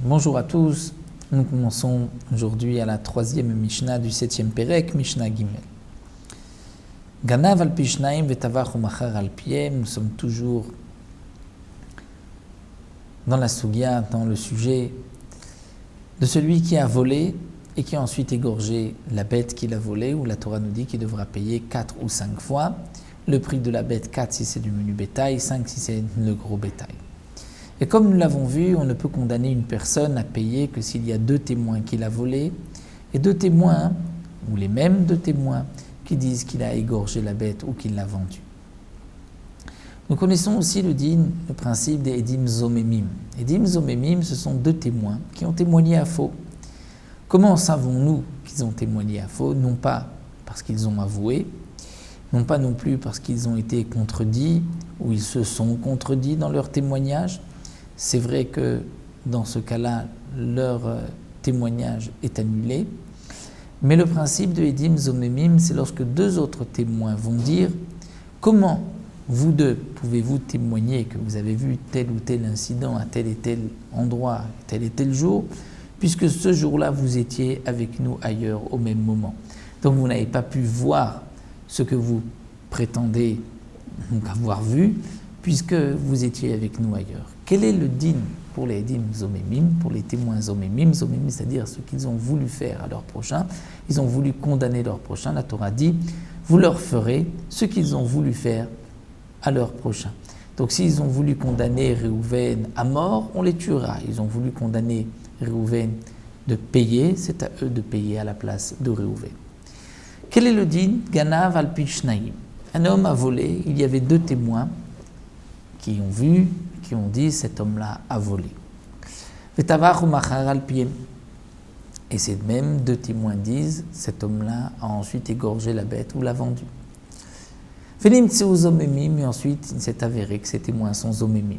Bonjour à tous, nous commençons aujourd'hui à la troisième Mishnah du 7e Pérek, Mishnah Gimel. Ganav al pishnaim vetavach umachar al piem, nous sommes toujours dans la Sugya, dans le sujet de celui qui a volé et qui a ensuite égorgé la bête qu'il a volée, où la Torah nous dit qu'il devra payer 4 ou 5 fois. Le prix de la bête, 4 si c'est du menu bétail, 5 si c'est le gros bétail. Et comme nous l'avons vu, on ne peut condamner une personne à payer que s'il y a 2 témoins qu'il a volé, et 2 témoins, ou les mêmes 2 témoins, qui disent qu'il a égorgé la bête ou qu'il l'a vendue. Nous connaissons aussi le principe des Edim Zomemim. Edim Zomemim, ce sont 2 témoins qui ont témoigné à faux. Comment savons-nous qu'ils ont témoigné à faux? Non pas parce qu'ils ont avoué, non pas non plus parce qu'ils ont été contredits ou ils se sont contredits dans leur témoignage. C'est vrai que dans ce cas-là, leur témoignage est annulé. Mais le principe de Edim Zomemim, c'est lorsque 2 autres témoins vont dire « Comment vous 2 pouvez-vous témoigner que vous avez vu tel ou tel incident à tel et tel endroit, tel et tel jour, puisque ce jour-là, vous étiez avec nous ailleurs au même moment. Donc vous n'avez pas pu voir ce que vous prétendez avoir vu, puisque vous étiez avec nous ailleurs. » Quel est le din pour les Edim Zomemim, pour les témoins Zomemim, c'est-à-dire ce qu'ils ont voulu faire à leur prochain? Ils ont voulu condamner leur prochain. La Torah dit, vous leur ferez ce qu'ils ont voulu faire à leur prochain. Donc s'ils ont voulu condamner Réhouven à mort, on les tuera. Ils ont voulu condamner Réhouven de payer, c'est à eux de payer à la place de Réhouven. Quel est le din? Ganav al pishnaim. Un homme a volé, il y avait 2 témoins qui ont vu, qui ont dit cet homme-là a volé. Vetavach umachar al piem. Et ces mêmes 2 témoins disent cet homme-là a ensuite égorgé la bête ou l'a vendue. Venim tseu zomemim, et ensuite il s'est avéré que ces témoins sont zomemim.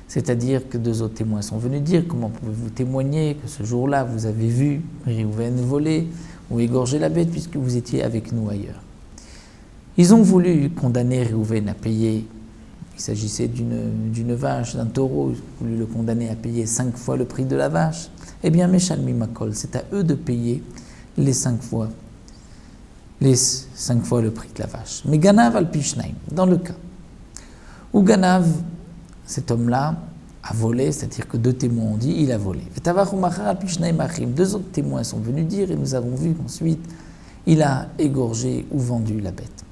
C'est-à-dire que 2 autres témoins sont venus dire comment pouvez-vous témoigner que ce jour-là vous avez vu Réhouven voler ou égorger la bête puisque vous étiez avec nous ailleurs. Ils ont voulu condamner Réhouven à payer. Il s'agissait d'une vache, d'un taureau. Ils ont voulu le condamner à payer 5 fois le prix de la vache. Eh bien, Meshalmi Makol, c'est à eux de payer les 5 fois le prix de la vache. Mais Ganav al Pishnaim, dans le cas où Ganav, cet homme-là, a volé, c'est-à-dire que 2 témoins ont dit il a volé. 2 autres témoins sont venus dire et nous avons vu qu'ensuite il a égorgé ou vendu la bête.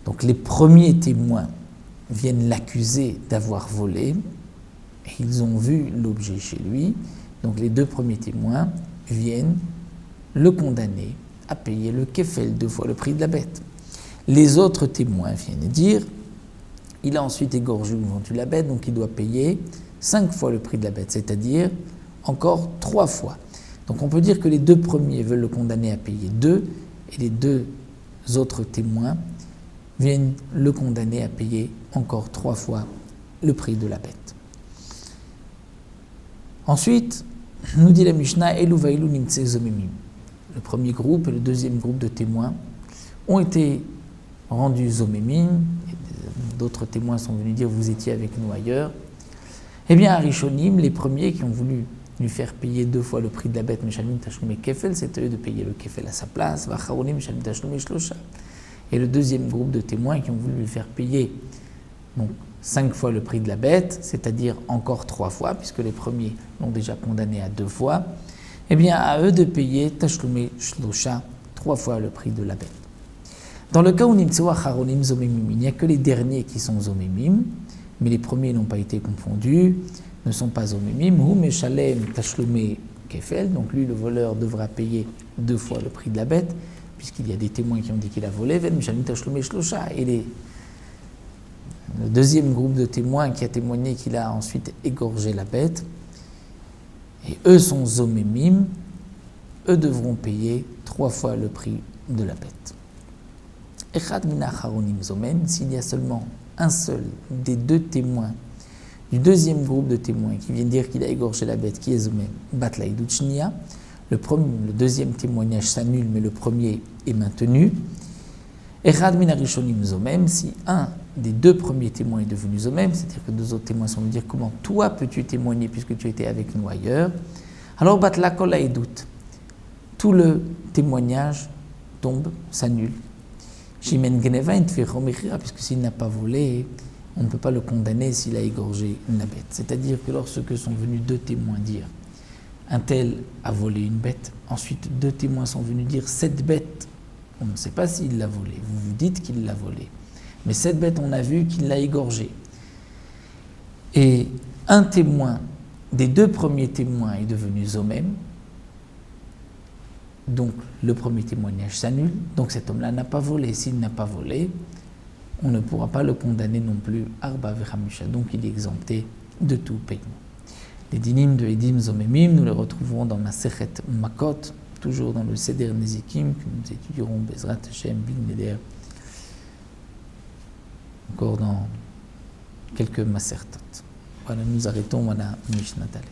Donc les premiers témoins viennent l'accuser d'avoir volé et ils ont vu l'objet chez lui. Donc les 2 premiers témoins viennent le condamner à payer le kefel 2 fois le prix de la bête. Les autres témoins viennent dire il a ensuite égorgé ou vendu la bête, donc il doit payer 5 fois le prix de la bête, c'est-à-dire encore 3 fois. Donc on peut dire que les 2 premiers veulent le condamner à payer 2 et les 2 autres témoins viennent le condamner à payer encore 3 fois le prix de la bête. Ensuite, nous dit la Mishnah, Elu vailu nimtse zomemim. Le premier groupe et le deuxième groupe de témoins ont été rendus zomemim. D'autres témoins sont venus dire vous étiez avec nous ailleurs. Eh bien, Arishonim, les premiers qui ont voulu lui faire payer 2 fois le prix de la bête, Meshalmim Tashlumé Kefel, c'est eux de payer le Kefel à sa place. Vacharonim Meshalmim Tashlumé Shlosha. Et le deuxième groupe de témoins qui ont voulu lui faire payer donc 5 fois le prix de la bête, c'est-à-dire encore 3 fois, puisque les premiers l'ont déjà condamné à 2 fois, eh bien à eux de payer Tashlumé Shlosha, 3 fois le prix de la bête. Dans le cas où Nimtseu Acharonim Zomemim, il n'y a que les derniers qui sont Zomemim, mais les premiers n'ont pas été confondus, ne sont pas Zomemim. Hu Meshalem Tashlumé Kefel, donc lui le voleur devra payer 2 fois le prix de la bête, puisqu'il y a des témoins qui ont dit qu'il a volé, Ven Meshalem Tashlumé Shlosha, et le deuxième groupe de témoins qui a témoigné qu'il a ensuite égorgé la bête, et eux sont Zomemim, eux devront payer 3 fois le prix de la bête. Echad min acharonim zomen, s'il y a seulement un seul des 2 témoins du deuxième groupe de témoins qui viennent dire qu'il a égorgé la bête, qui est zomen, batla iduchnia, le deuxième témoignage s'annule, mais le premier est maintenu. Echad min harishonim zomem, si un des deux premiers témoins est devenu zomem, c'est-à-dire que deux autres témoins sont venus dire comment toi peux-tu témoigner puisque tu étais avec nous ailleurs, alors batla kol haedut, tout le témoignage tombe, s'annule. Shimen gneva intfiro mechira, puisque s'il n'a pas volé, on ne peut pas le condamner s'il a égorgé la bête. C'est-à-dire que lorsque sont venus deux témoins dire un tel a volé une bête, ensuite deux témoins sont venus dire cette bête, on ne sait pas s'il l'a volée, vous vous dites qu'il l'a volée, mais cette bête on a vu qu'il l'a égorgée. Et un témoin des deux premiers témoins est devenu zomem, donc le premier témoignage s'annule, donc cet homme-là n'a pas volé. S'il n'a pas volé, on ne pourra pas le condamner non plus, arba vechamisha, donc il est exempté de tout paiement. Les dinim de Edim Zomemim, nous les retrouverons dans Masechet Makot, toujours dans le Seder Nezikim, que nous étudierons Bezrat Hashem, Big Neder, encore dans quelques Masertot. Voilà, nous arrêtons, voilà Mishnah Dalet.